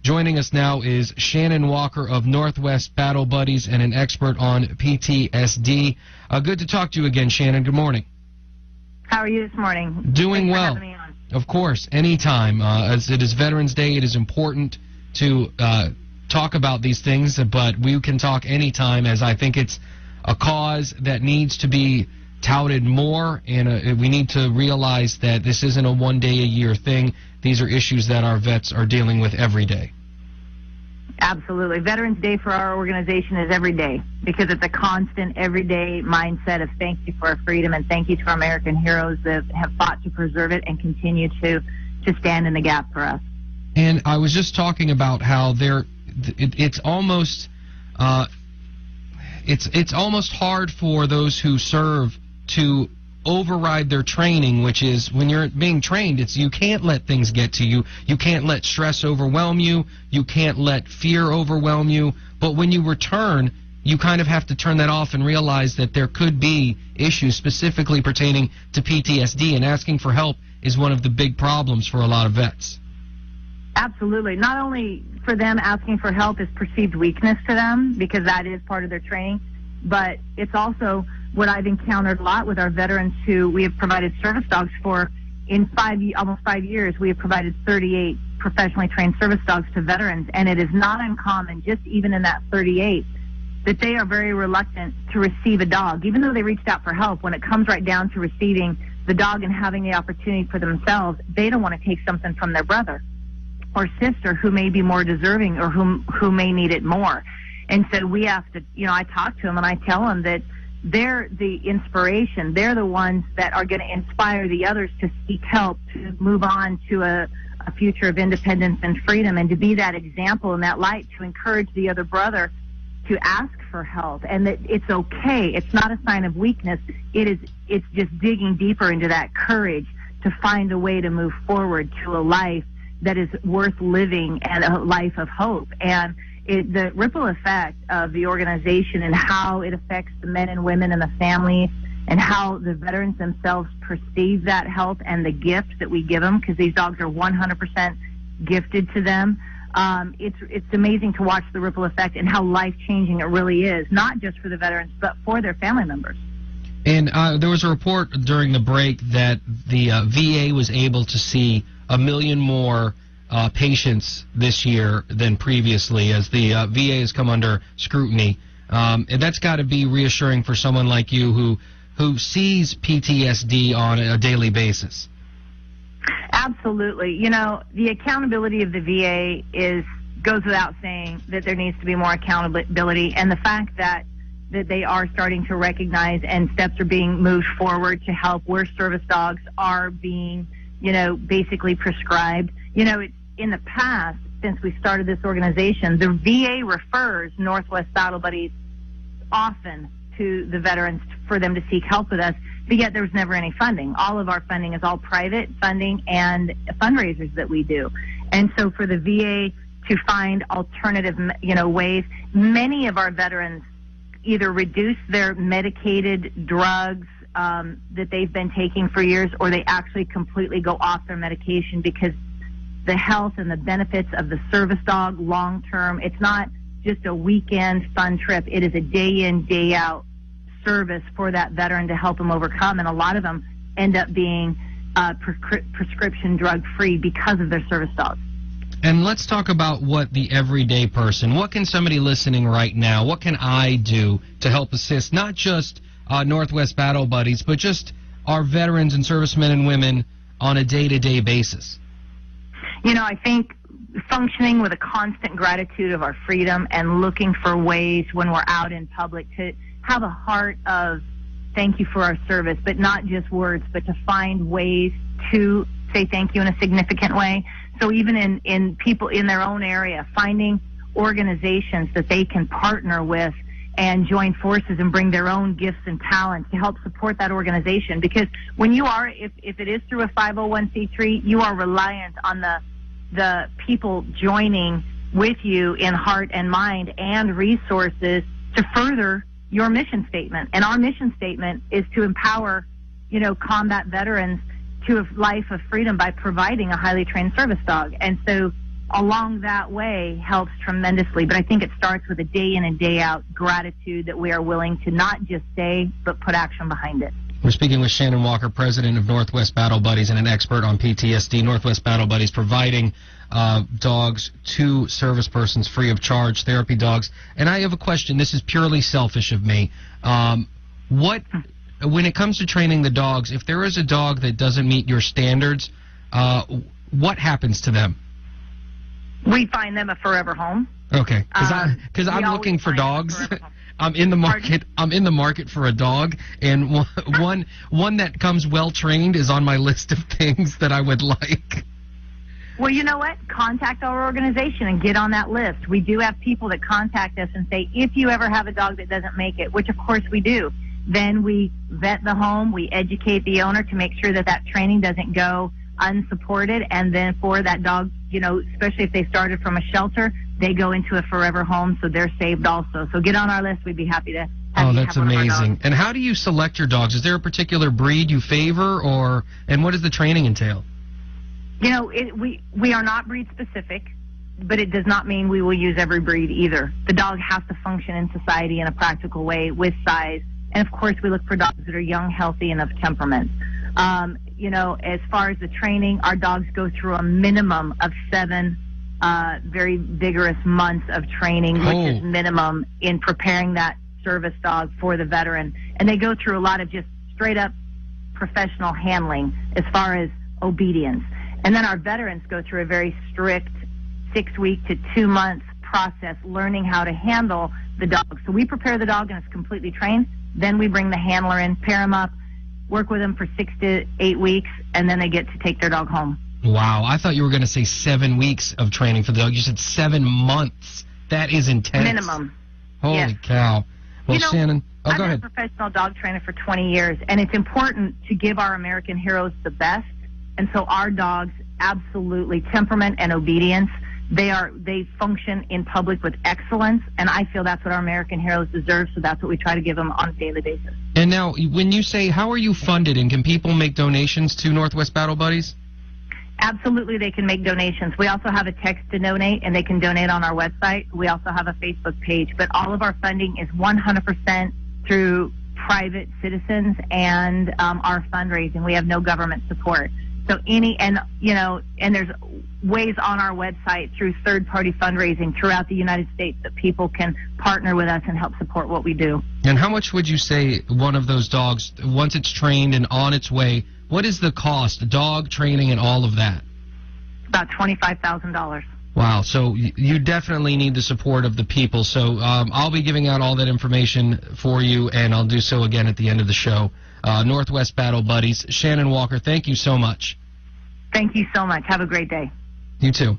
Joining us now is Shannon Walker of Northwest Battle Buddies and an expert on PTSD. Good to talk to you again, Shannon. Good morning. How are you this morning? Doing Thanks well. for having me on. Of course, anytime. As it is Veterans Day, it is important to talk about these things, but we can talk anytime, as I think it's a cause that needs to be touted more, and we need to realize that this isn't a one-day-a-year thing. These are issues that our vets are dealing with every day. Absolutely. Veterans Day for our organization is every day because it's a constant, everyday mindset of thank you for our freedom and thank you to our American heroes that have fought to preserve it and continue to stand in the gap for us. And I was just talking about how it's almost hard for those who serve to override their training, which is when you're being trained, you can't let things get to you. You can't let stress overwhelm you. You can't let fear overwhelm you. But when you return, you kind of have to turn that off and realize that there could be issues specifically pertaining to PTSD, and asking for help is one of the big problems for a lot of vets. Absolutely. Not only for them, asking for help is perceived weakness to them because that is part of their training, but it's also what I've encountered a lot with our veterans who we have provided service dogs for. In almost 5 years, we have provided 38 professionally trained service dogs to veterans, and it is not uncommon, just even in that 38, that they are very reluctant to receive a dog. Even though they reached out for help, when it comes right down to receiving the dog and having the opportunity for themselves, they don't want to take something from their brother or sister who may be more deserving or who may need it more. And so we have to, I talk to them and I tell them that they're the inspiration. They're the ones that are going to inspire the others to seek help, to move on to a future of independence and freedom, and to be that example and that light to encourage the other brother to ask for help, and that it's okay. It's not a sign of weakness. It's just digging deeper into that courage to find a way to move forward to a life that is worth living and a life of hope. And the ripple effect of the organization and how it affects the men and women and the families and how the veterans themselves perceive that help and the gift that we give them, because these dogs are 100% gifted to them. It's amazing to watch the ripple effect and how life-changing it really is, not just for the veterans, but for their family members. And there was a report during the break that the VA was able to see 1 million more patients this year than previously, as the VA has come under scrutiny. And that's got to be reassuring for someone like you who sees PTSD on a daily basis. Absolutely. The accountability of the VA goes without saying that there needs to be more accountability, and the fact that they are starting to recognize and steps are being moved forward to help where service dogs are being, basically prescribed. In the past, since we started this organization, the VA refers Northwest Battle Buddies often to the veterans for them to seek help with us, but yet there was never any funding. All of our funding is all private funding and fundraisers that we do. And so for the VA to find alternative, ways, many of our veterans either reduce their medicated drugs that they've been taking for years, or they actually completely go off their medication because the health and the benefits of the service dog long term. It's not just a weekend fun trip. It is a day in, day out service for that veteran to help them overcome. And a lot of them end up being prescription drug free because of their service dogs. And let's talk about what the everyday person, what can somebody listening right now, what can I do to help assist not just Northwest Battle Buddies, but just our veterans and servicemen and women on a day-to-day basis? I think functioning with a constant gratitude of our freedom and looking for ways when we're out in public to have a heart of thank you for our service, but not just words, but to find ways to say thank you in a significant way. So even in people in their own area, finding organizations that they can partner with and join forces and bring their own gifts and talents to help support that organization. Because when you are, if it is through a 501c3, you are reliant on the people joining with you in heart and mind and resources to further your mission statement. And our mission statement is to empower, combat veterans to a life of freedom by providing a highly trained service dog. And so along that way helps tremendously. But I think it starts with a day in and day out gratitude that we are willing to not just say, but put action behind it. We're speaking with Shannon Walker, president of Northwest Battle Buddies and an expert on PTSD. Northwest Battle Buddies providing dogs to service persons free of charge, therapy dogs. And I have a question. This is purely selfish of me. When it comes to training the dogs, if there is a dog that doesn't meet your standards, what happens to them? We find them a forever home. Okay, because I'm looking for dogs. I'm in the market. I'm in the market for a dog, and one that comes well trained is on my list of things that I would like. Well, you know what? Contact our organization and get on that list. We do have people that contact us and say, if you ever have a dog that doesn't make it, which of course we do, then we vet the home, we educate the owner to make sure that that training doesn't go unsupported, and then for that dog, you know, especially if they started from a shelter, they go into a forever home, so they're saved also. So get on our list. We'd be happy to have you that's have one of our amazing. dogs. And how do you select your dogs? Is there a particular breed you favor, and what does the training entail? You know, we are not breed specific, but it does not mean we will use every breed either. The dog has to function in society in a practical way with size. And of course, we look for dogs that are young, healthy, and of temperament. You know, as far as the training, our dogs go through a minimum of 7 very vigorous months of training, which is minimum in preparing that service dog for the veteran. And they go through a lot of just straight up professional handling as far as obedience. And then our veterans go through a very strict 6-week to 2 months process learning how to handle the dog. So we prepare the dog and it's completely trained. Then we bring the handler in, pair him up, work with them for 6 to 8 weeks, and then they get to take their dog home. Wow, I thought you were going to say 7 weeks of training for the dog. You said 7 months. That is intense. Minimum. Holy cow. Well, you know, Shannon, I've go been ahead. a professional dog trainer for 20 years, and it's important to give our American heroes the best. And so our dogs, absolutely, temperament and obedience, they function in public with excellence, and I feel that's what our American heroes deserve, so that's what we try to give them on a daily basis. And now, when you say, how are you funded, and can people make donations to Northwest Battle Buddies? Absolutely, they can make donations. We also have a text to donate, and they can donate on our website. We also have a Facebook page, but all of our funding is 100% through private citizens and our fundraising. We have no government support. So and there's ways on our website through third-party fundraising throughout the United States that people can partner with us and help support what we do. And how much would you say one of those dogs, once it's trained and on its way, what is the cost, dog training and all of that? About $25,000. Wow, so you definitely need the support of the people. So I'll be giving out all that information for you, and I'll do so again at the end of the show. Northwest Battle Buddies. Shannon Walker, thank you so much. Thank you so much. Have a great day. You too.